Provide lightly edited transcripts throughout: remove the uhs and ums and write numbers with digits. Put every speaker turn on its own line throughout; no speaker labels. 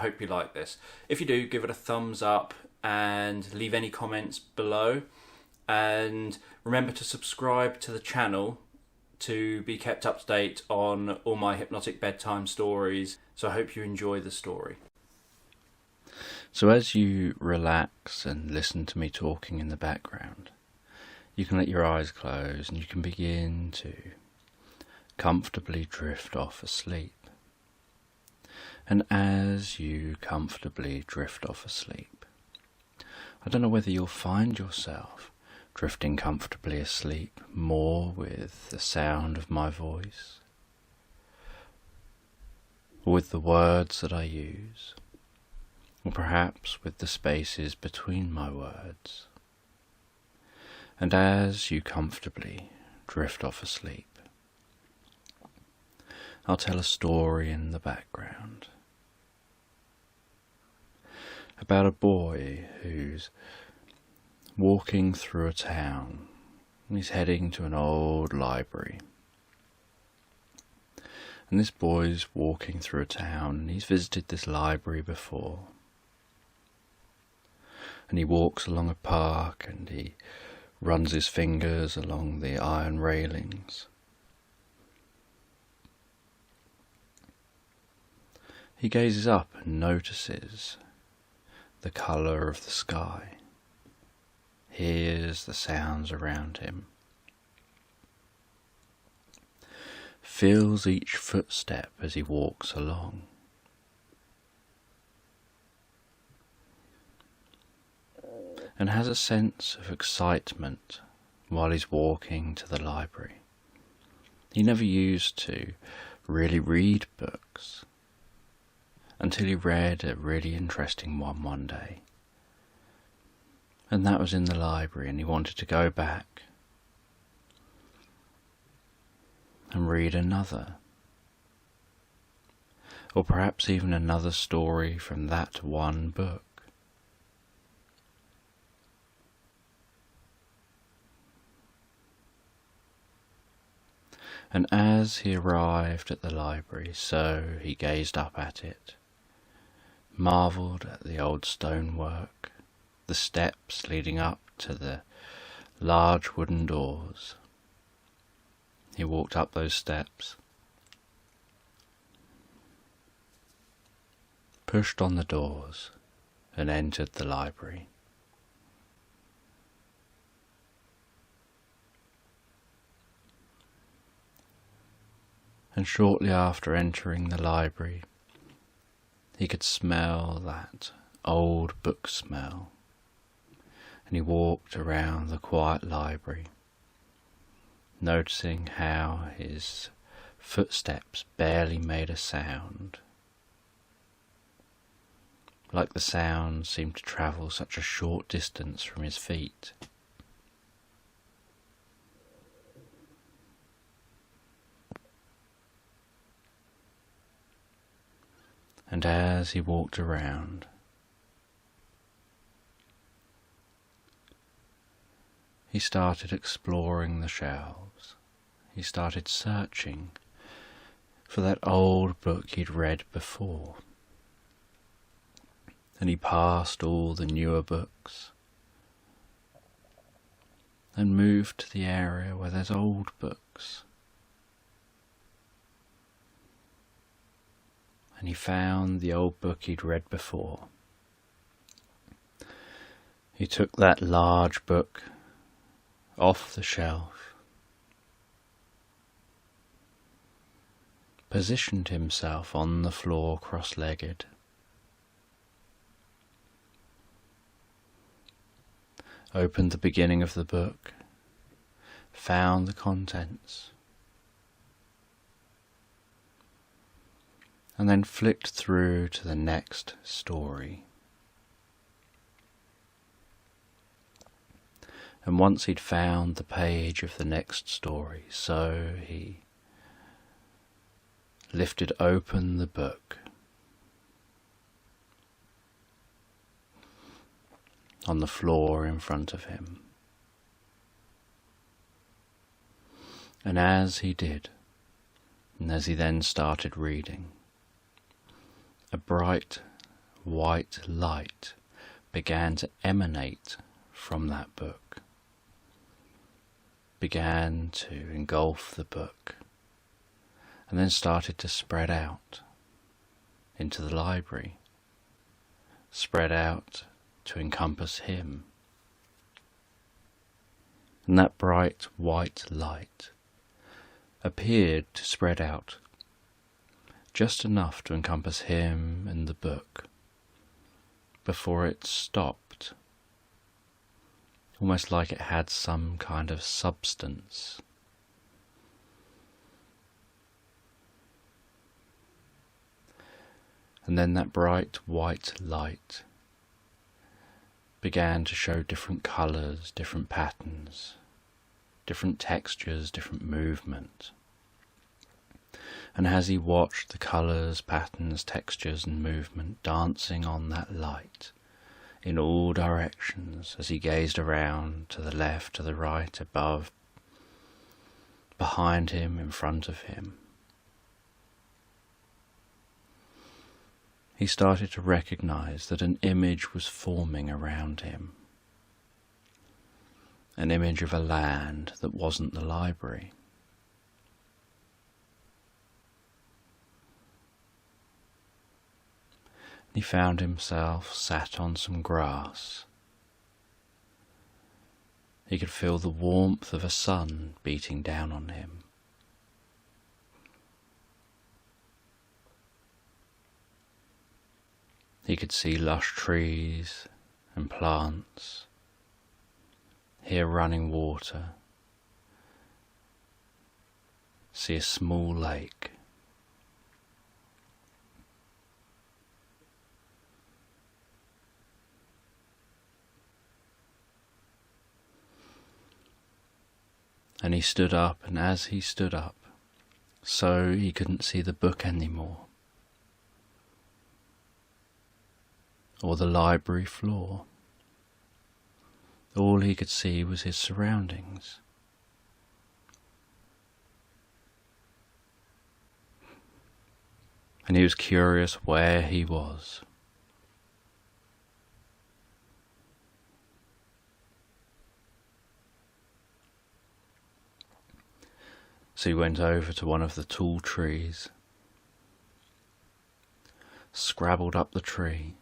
hope you like this. If you do, give it a thumbs up and leave any comments below. And remember to subscribe to the channel to be kept up to date on all my hypnotic bedtime stories. So I hope you enjoy the story.
So as you relax and listen to me talking in the background, you can let your eyes close and you can begin to comfortably drift off asleep. And as you comfortably drift off asleep, I don't know whether you'll find yourself drifting comfortably asleep more with the sound of my voice, or with the words that I use, or perhaps with the spaces between my words. And as you comfortably drift off asleep, I'll tell a story in the background about a boy who's walking through a town, and he's heading to an old library. And this boy's walking through a town, and he's visited this library before. And he walks along a park, and he runs his fingers along the iron railings. He gazes up and notices the colour of the sky, hears the sounds around him, feels each footstep as he walks along. And has a sense of excitement while he's walking to the library. He never used to really read books until he read a really interesting one day. And that was in the library, and he wanted to go back and read another. Or perhaps even another story from that one book. And as he arrived at the library, so he gazed up at it, marvelled at the old stonework, the steps leading up to the large wooden doors. He walked up those steps, pushed on the doors, and entered the library. And shortly after entering the library, he could smell that old book smell. And he walked around the quiet library, noticing how his footsteps barely made a sound, like the sound seemed to travel such a short distance from his feet. And as he walked around, he started exploring the shelves. He started searching for that old book he'd read before. And he passed all the newer books and moved to the area where there's old books. And he found the old book he'd read before. He took that large book off the shelf, positioned himself on the floor cross-legged, opened the beginning of the book, found the contents, and then flicked through to the next story. And once he'd found the page of the next story, so he lifted open the book on the floor in front of him. And as he did, and as he then started reading, a bright white light began to emanate from that book, began to engulf the book, and then started to spread out into the library, spread out to encompass him. And that bright white light appeared to spread out just enough to encompass him and the book before it stopped, almost like it had some kind of substance. And then that bright white light began to show different colours, different patterns, different textures, different movement. And as he watched the colours, patterns, textures and movement dancing on that light in all directions, as he gazed around to the left, to the right, above, behind him, in front of him, he started to recognise that an image was forming around him. An image of a land that wasn't the library. He found himself sat on some grass. He could feel the warmth of a sun beating down on him. He could see lush trees and plants, hear running water, see a small lake. And he stood up, and as he stood up, so he couldn't see the book anymore, or the library floor. All he could see was his surroundings. And he was curious where he was. So he went over to one of the tall trees, scrabbled up the tree,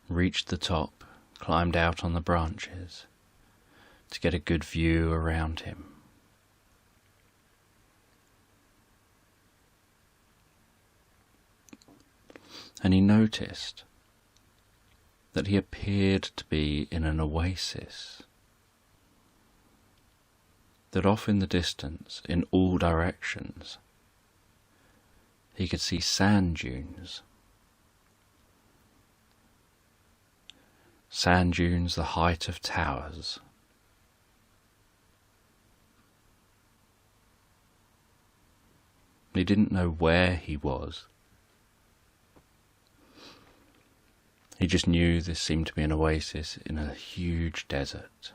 reached the top, climbed out on the branches to get a good view around him. And he noticed that he appeared to be in an oasis, that off in the distance, in all directions, he could see sand dunes. Sand dunes the height of towers. He didn't know where he was. He just knew this seemed to be an oasis in a huge desert.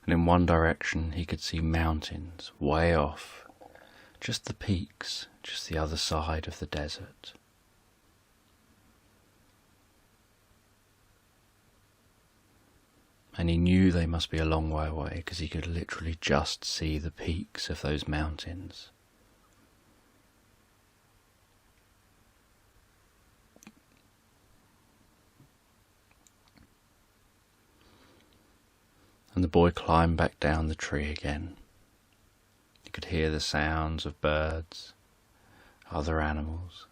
And in one direction he could see mountains way off, just the peaks, just the other side of the desert. And he knew they must be a long way away because he could literally just see the peaks of those mountains. And the boy climbed back down the tree again. He could hear the sounds of birds, other animals,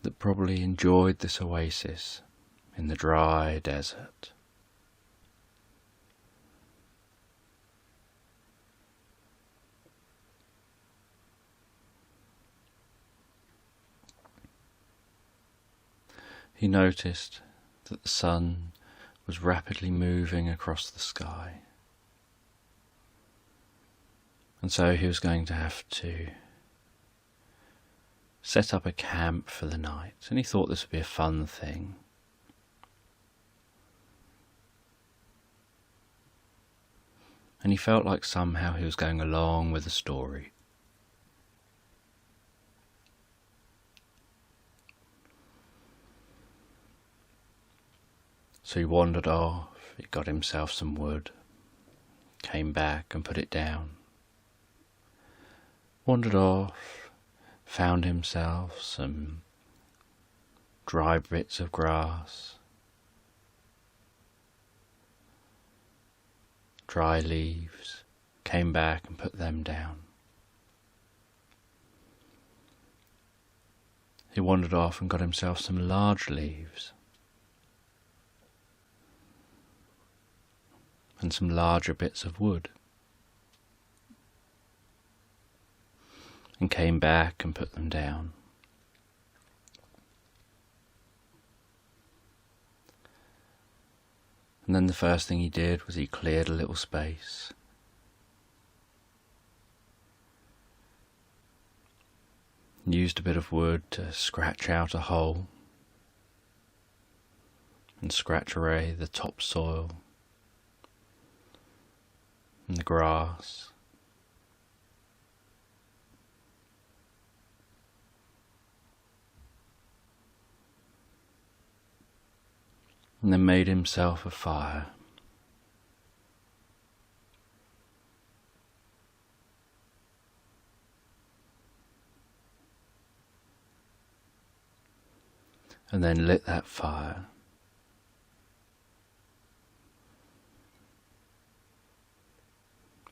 that probably enjoyed this oasis in the dry desert. He noticed that the sun was rapidly moving across the sky. And so he was going to have to set up a camp for the night, and he thought this would be a fun thing. And and he felt like somehow he was going along with the story. So he wandered off, he got himself some wood, came back and put it down. Wandered off, found himself some dry bits of grass, dry leaves, came back and put them down. He wandered off and got himself some large leaves and some larger bits of wood, and came back and put them down. And then the first thing he did was he cleared a little space. And used a bit of wood to scratch out a hole and scratch away the topsoil and the grass. And then made himself a fire. And then lit that fire.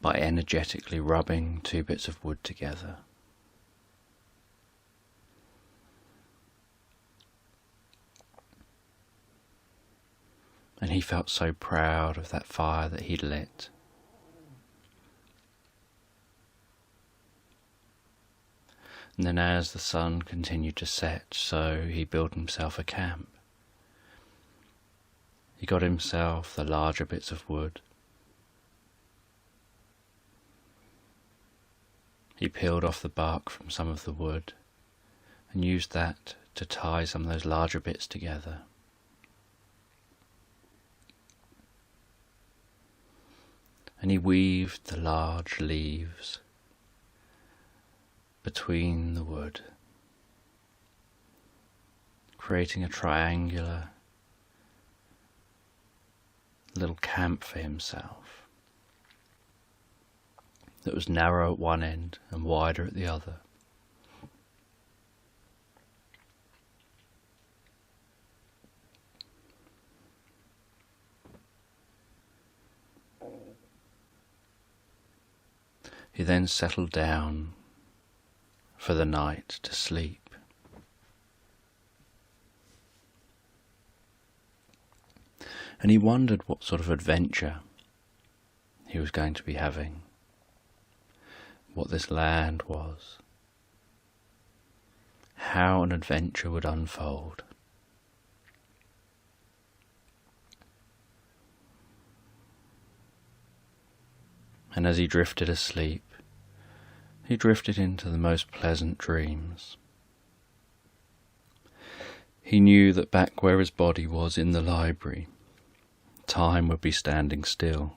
By energetically rubbing two bits of wood together. And he felt so proud of that fire that he'd lit. And then as the sun continued to set, so he built himself a camp. He got himself the larger bits of wood. He peeled off the bark from some of the wood and used that to tie some of those larger bits together. And he weaved the large leaves between the wood, creating a triangular little camp for himself that was narrow at one end and wider at the other. He then settled down for the night to sleep. And he wondered what sort of adventure he was going to be having, what this land was, how an adventure would unfold. And as he drifted asleep, he drifted into the most pleasant dreams. He knew that back where his body was in the library, time would be standing still.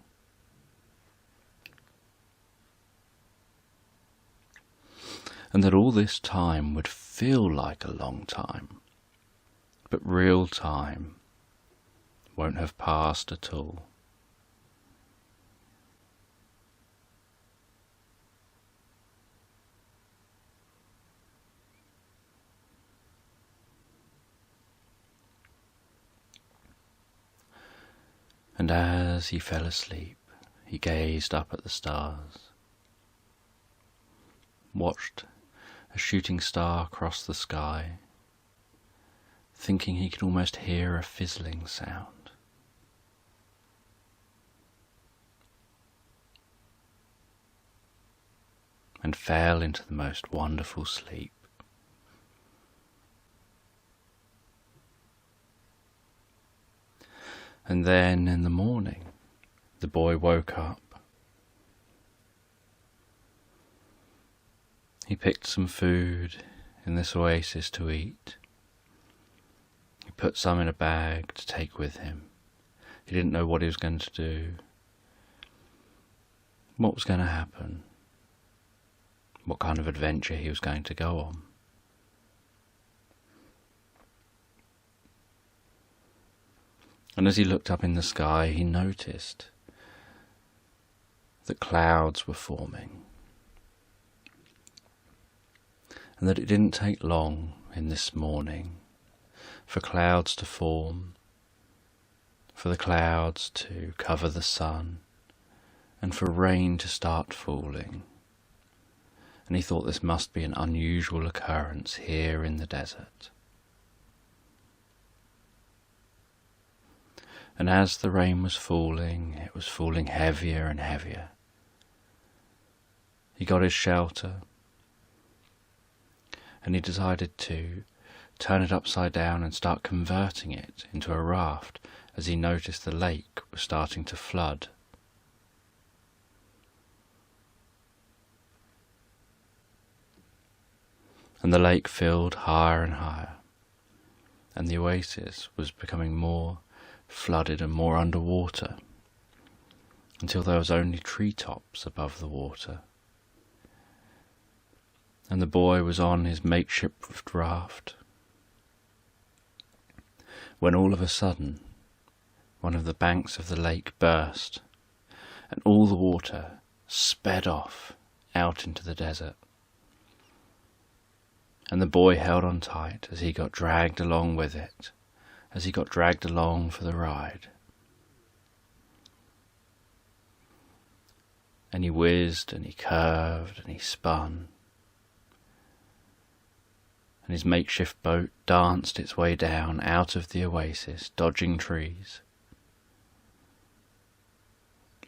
And that all this time would feel like a long time, but real time won't have passed at all. And as he fell asleep, he gazed up at the stars, watched a shooting star cross the sky, thinking he could almost hear a fizzling sound. And fell into the most wonderful sleep. And then in the morning, the boy woke up. He picked some food in this oasis to eat. He put some in a bag to take with him. He didn't know what he was going to do. what was going to happen, what kind of adventure he was going to go on. And as he looked up in the sky, he noticed that clouds were forming, and that it didn't take long in this morning for clouds to form, for the clouds to cover the sun, and for rain to start falling. And he thought this must be an unusual occurrence here in the desert. And as the rain was falling, it was falling heavier and heavier. He got his shelter, and he decided to turn it upside down and start converting it into a raft as he noticed the lake was starting to flood. And the lake filled higher and higher, and the oasis was becoming more flooded and more underwater, until there was only treetops above the water. And the boy was on his makeshift raft, when all of a sudden one of the banks of the lake burst, and all the water sped off out into the desert. And the boy held on tight as he got dragged along with it, as he got dragged along for the ride. And he whizzed and he curved and he spun, and his makeshift boat danced its way down out of the oasis, dodging trees,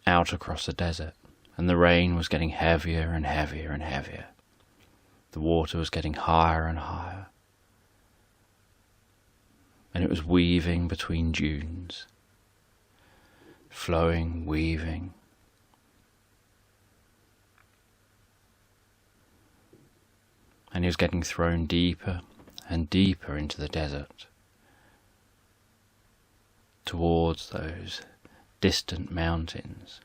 out across the desert, and the rain was getting heavier and heavier and heavier. The water was getting higher and higher, and it was weaving between dunes, flowing, weaving. And he was getting thrown deeper and deeper into the desert, towards those distant mountains.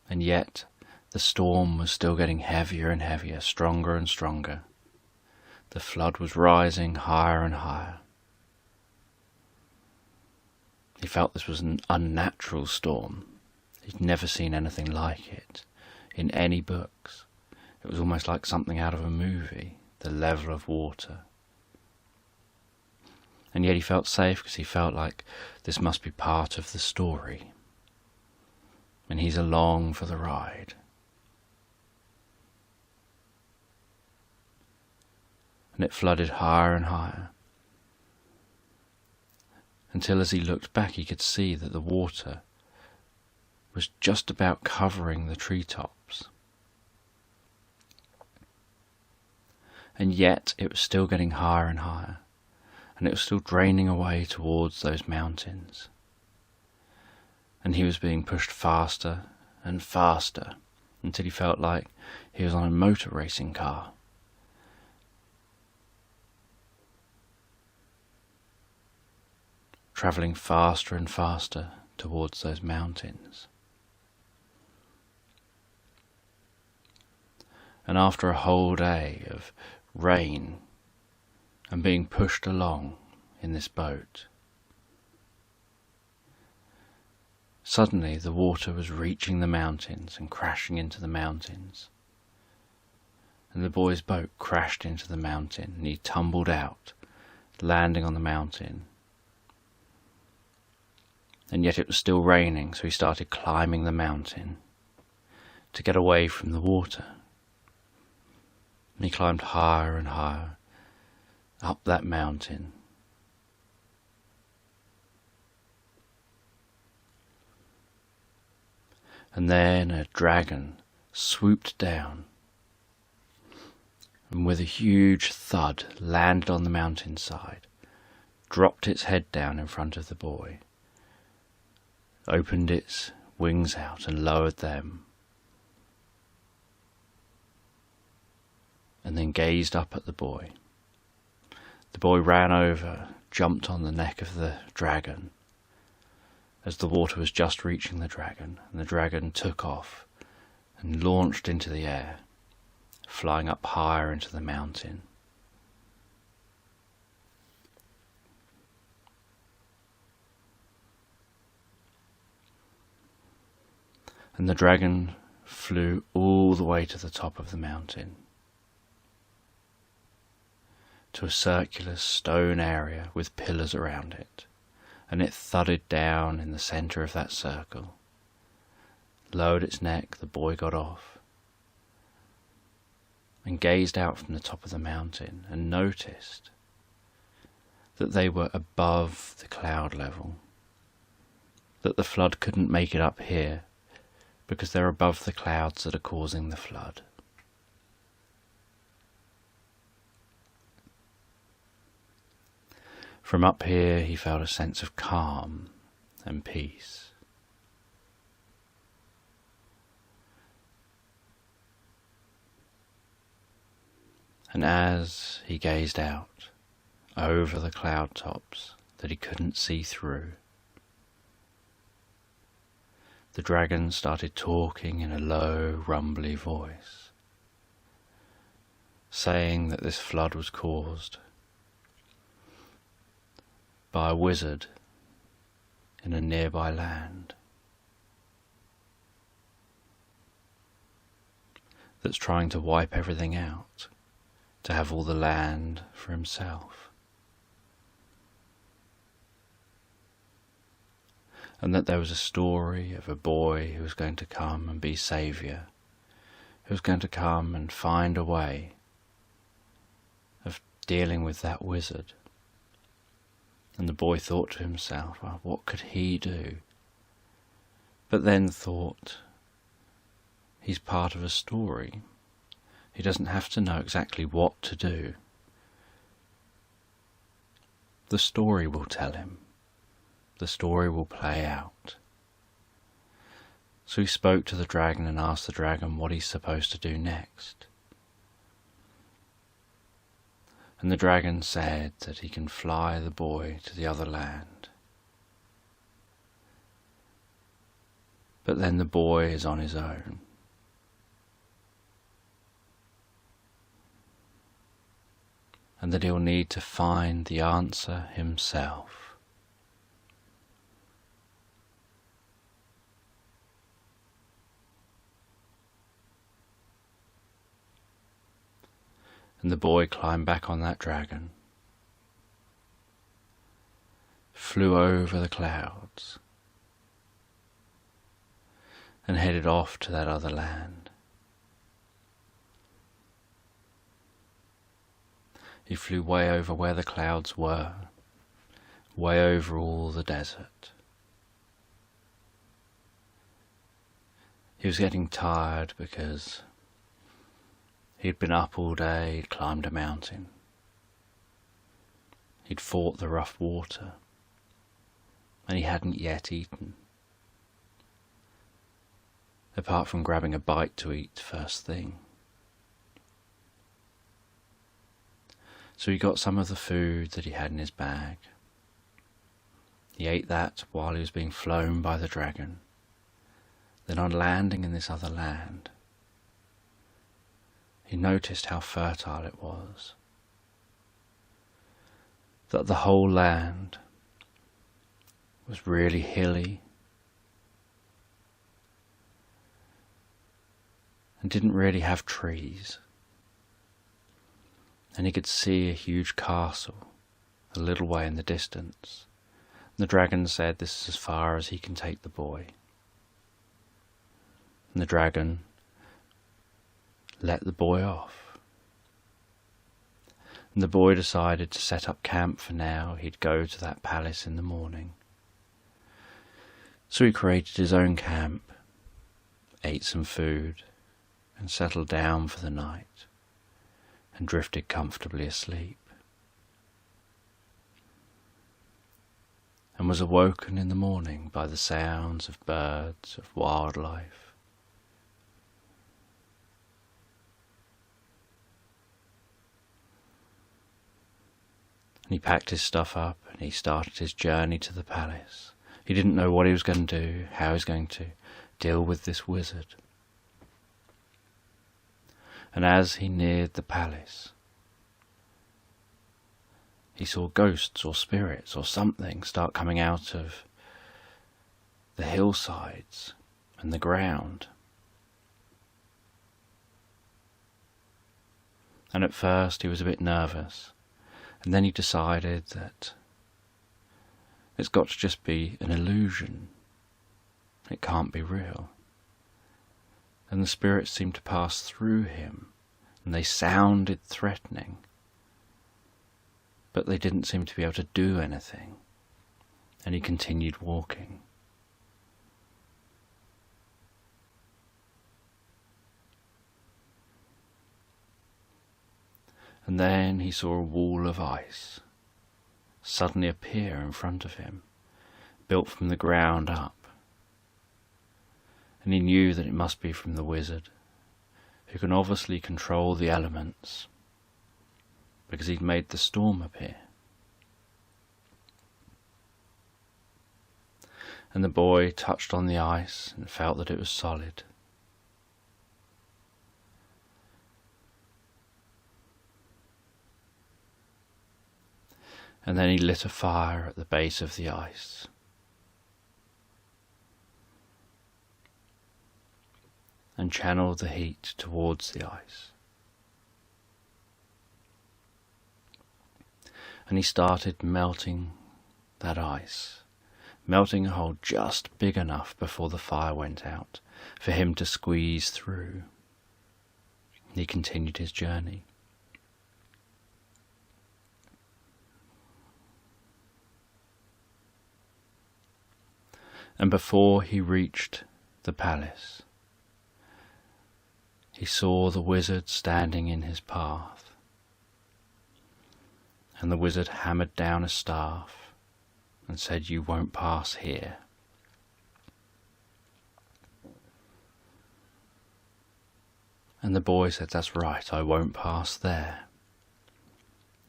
And yet the storm was still getting heavier and heavier, stronger and stronger. The flood was rising higher and higher. He felt this was an unnatural storm. He'd never seen anything like it in any books. It was almost like something out of a movie, the level of water. And yet he felt safe because he felt like this must be part of the story. And he's along for the ride. And it flooded higher and higher, until as he looked back he could see that the water was just about covering the treetops. And yet it was still getting higher and higher, and it was still draining away towards those mountains. And he was being pushed faster and faster, until he felt like he was on a motor racing car. Travelling faster and faster towards those mountains. And after a whole day of rain and being pushed along in this boat, suddenly the water was reaching the mountains and crashing into the mountains. And the boy's boat crashed into the mountain, and he tumbled out, landing on the mountain. And yet it was still raining, so he started climbing the mountain to get away from the water. And he climbed higher and higher up that mountain. And then a dragon swooped down, and with a huge thud landed on the mountainside, dropped its head down in front of the boy, opened its wings out and lowered them, and then gazed up at the boy. The boy ran over, jumped on the neck of the dragon, as the water was just reaching the dragon, and the dragon took off and launched into the air, flying up higher into the mountain. And the dragon flew all the way to the top of the mountain, to a circular stone area with pillars around it, and it thudded down in the centre of that circle. Lowered its neck, the boy got off, and gazed out from the top of the mountain and noticed that they were above the cloud level, that the flood couldn't make it up here because they're above the clouds that are causing the flood. From up here he felt a sense of calm and peace. And as he gazed out over the cloud tops that he couldn't see through, the dragon started talking in a low, rumbly voice, saying that this flood was caused by a wizard in a nearby land that's trying to wipe everything out to have all the land for himself. And that there was a story of a boy who was going to come and be saviour, who was going to come and find a way of dealing with that wizard. And the boy thought to himself, well, what could he do? But then thought, he's part of a story. He doesn't have to know exactly what to do. The story will tell him. The story will play out. So he spoke to the dragon and asked the dragon what he's supposed to do next. And the dragon said that he can fly the boy to the other land. But then the boy is on his own. And that he'll need to find the answer himself. And the boy climbed back on that dragon, flew over the clouds, and headed off to that other land. He flew way over where the clouds were, way over all the desert. He was getting tired because he'd been up all day, he'd climbed a mountain. He'd fought the rough water, and he hadn't yet eaten, apart from grabbing a bite to eat first thing. So he got some of the food that he had in his bag. He ate that while he was being flown by the dragon. Then on landing in this other land, he noticed how fertile it was. That the whole land was really hilly and didn't really have trees. And he could see a huge castle a little way in the distance. And the dragon said this is as far as he can take the boy. And the dragon let the boy off. And the boy decided to set up camp for now. He'd go to that palace in the morning. So he created his own camp, ate some food, and settled down for the night, and drifted comfortably asleep. And was awoken in the morning by the sounds of birds, of wildlife. And he packed his stuff up and he started his journey to the palace, He didn't know what he was going to do, how he was going to deal with this wizard. And as he neared the palace, he saw ghosts or spirits or something start coming out of the hillsides and the ground. And at first he was a bit nervous, and then he decided that it's got to just be an illusion. It can't be real. And the spirits seemed to pass through him, and they sounded threatening, but they didn't seem to be able to do anything. And he continued walking. And then he saw a wall of ice suddenly appear in front of him, built from the ground up. And he knew that it must be from the wizard, who can obviously control the elements, because he'd made the storm appear. And the boy touched on the ice and felt that it was solid. And then he lit a fire at the base of the ice. And channeled the heat towards the ice. And he started melting that ice, melting a hole just big enough before the fire went out for him to squeeze through. He continued his journey. And before he reached the palace, he saw the wizard standing in his path. And the wizard hammered down a staff and said, "You won't pass here." And the boy said, "That's right, I won't pass there."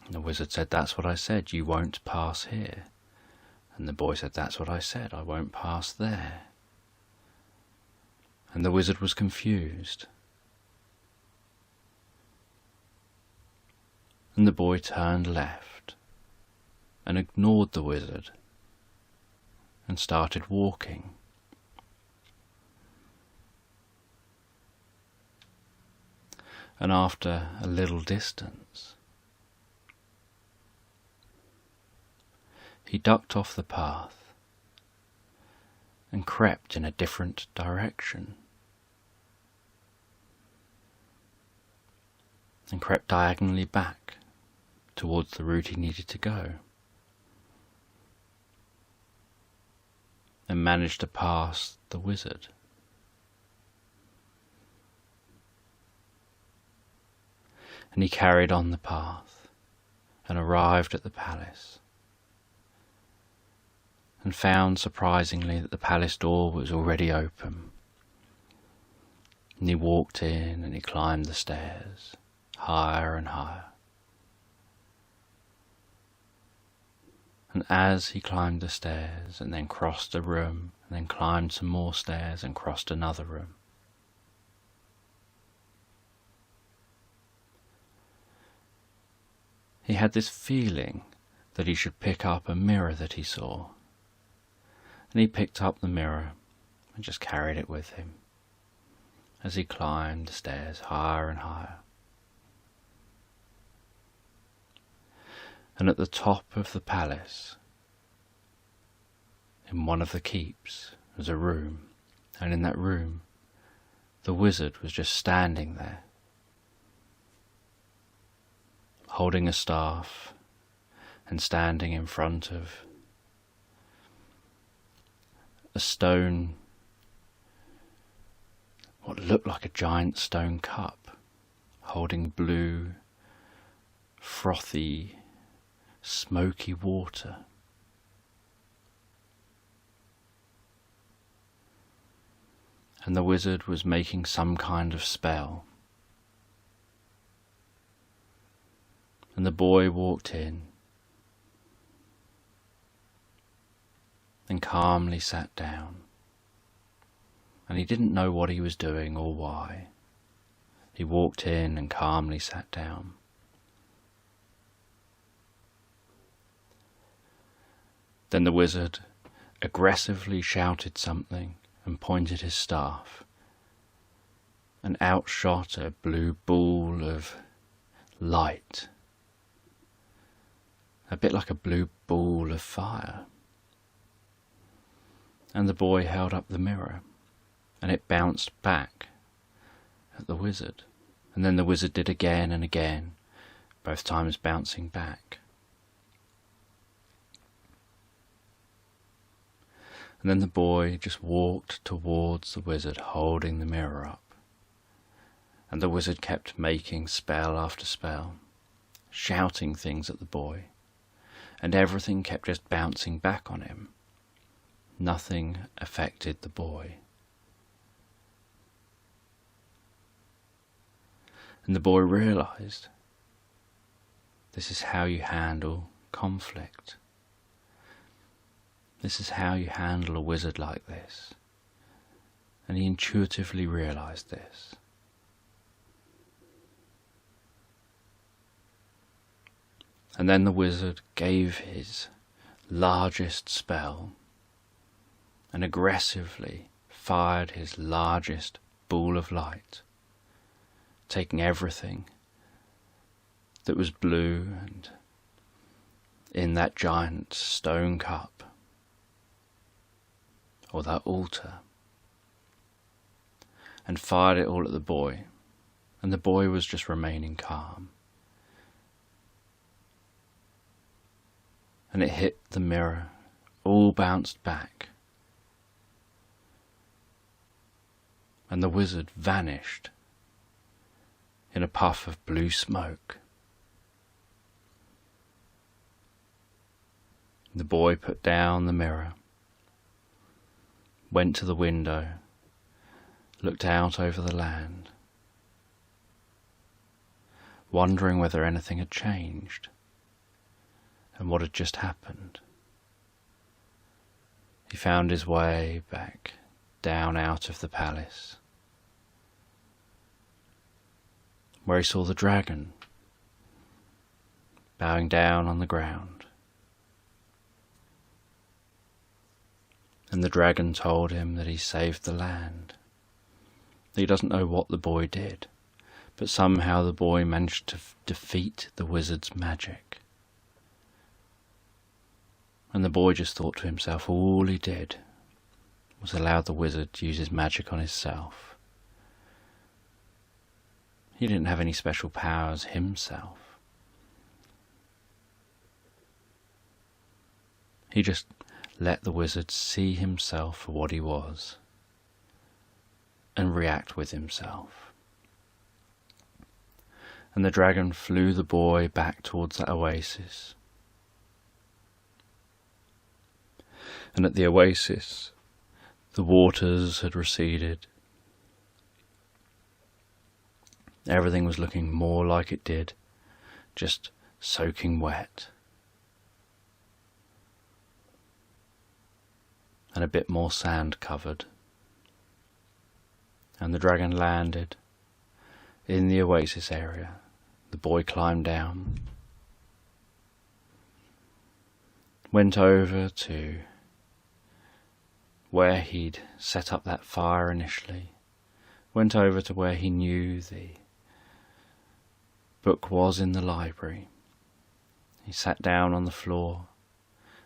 And the wizard said, "That's what I said, you won't pass here." And the boy said, "That's what I said, I won't pass there." And the wizard was confused. And the boy turned left and ignored the wizard and started walking. And after a little distance, he ducked off the path and crept in a different direction, and crept diagonally back towards the route he needed to go, and managed to pass the wizard. And he carried on the path and arrived at the palace, and found surprisingly that the palace door was already open. And he walked in and he climbed the stairs, higher and higher. And as he climbed the stairs and then crossed a room and then climbed some more stairs and crossed another room, he had this feeling that he should pick up a mirror that he saw. And he picked up the mirror and just carried it with him as he climbed the stairs higher and higher. And at the top of the palace, in one of the keeps, was a room, and in that room the wizard was just standing there, holding a staff and standing in front of a stone, what looked like a giant stone cup, holding blue, frothy, smoky water. And the wizard was making some kind of spell. And the boy walked in and calmly sat down. And he didn't know what he was doing or why. He walked in and calmly sat down. Then the wizard aggressively shouted something and pointed his staff, and out shot a blue ball of light, a bit like a blue ball of fire. And the boy held up the mirror, and it bounced back at the wizard, and then the wizard did again and again, both times bouncing back. And then the boy just walked towards the wizard, holding the mirror up. And the wizard kept making spell after spell, shouting things at the boy, and everything kept just bouncing back on him. Nothing affected the boy. And the boy realized this is how you handle conflict. This is how you handle a wizard like this. And he intuitively realized this. And then the wizard gave his largest spell and aggressively fired his largest ball of light, taking everything that was blue and in that giant stone cup, or that altar, and fired it all at the boy, and the boy was just remaining calm. And it hit the mirror, all bounced back, and the wizard vanished in a puff of blue smoke. The boy put down the mirror, went to the window, looked out over the land, wondering whether anything had changed and what had just happened. He found his way back down out of the palace, where he saw the dragon bowing down on the ground. And the dragon told him that he saved the land. He doesn't know what the boy did, but somehow the boy managed to defeat the wizard's magic. And the boy just thought to himself, all he did was allow the wizard to use his magic on himself. He didn't have any special powers himself. He just let the wizard see himself for what he was and react with himself. And the dragon flew the boy back towards that oasis. And at the oasis, the waters had receded. Everything was looking more like it did, just soaking wet. And a bit more sand covered. And the dragon landed in the oasis area. The boy climbed down, went over to where he'd set up that fire initially, went over to where he knew the book was in the library. He sat down on the floor,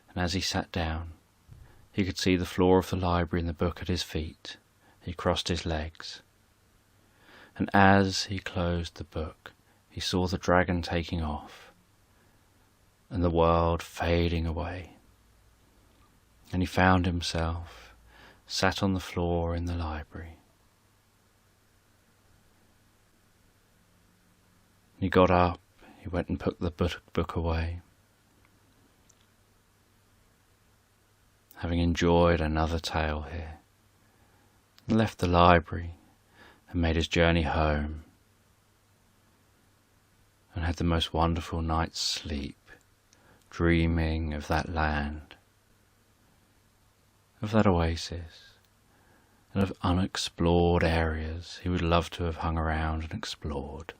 and as he sat down, he could see the floor of the library and the book at his feet. He crossed his legs, and as he closed the book, he saw the dragon taking off, and the world fading away. And he found himself sat on the floor in the library. He got up, he went and put the book away, having enjoyed another tale here, and left the library and made his journey home, and had the most wonderful night's sleep, dreaming of that land of that oasis and of unexplored areas he would love to have hung around and explored.